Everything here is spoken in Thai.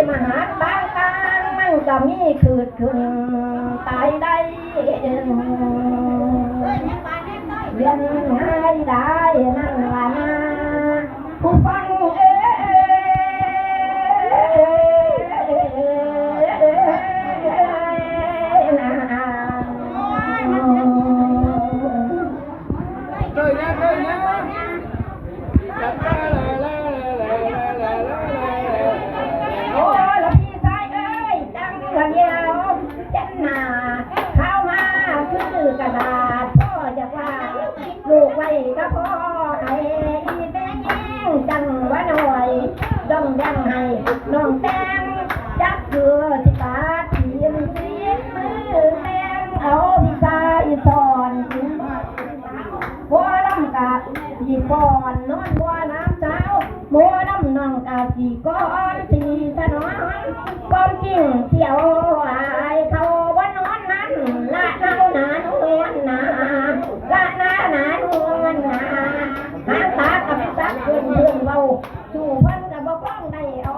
มหาบางการมันก็มีคืดขึ้นตายได้เรียนง่ายได้นั่นว่านะผู้ฟังลูกไว้ก็พอให้อีแม่ยิ่งจังว่าหน่อยต้องยังให้น้องแตงจักเถื่อสิตาทีมชีมือแตงเอาพิซาอีสอนบัวลำกะสีก่อนนอนบัวน้ำเช้าบัวลำนองกะสีก้อนสีถนนก้อนกิ่งเที่ยวอายเขาว่านอนนั้นละเน่าหนานวนนาละหน้าหนานวนนาหางตากับซักเพื่อนเบาสู่พันกับบ่ฟ้องได้เอา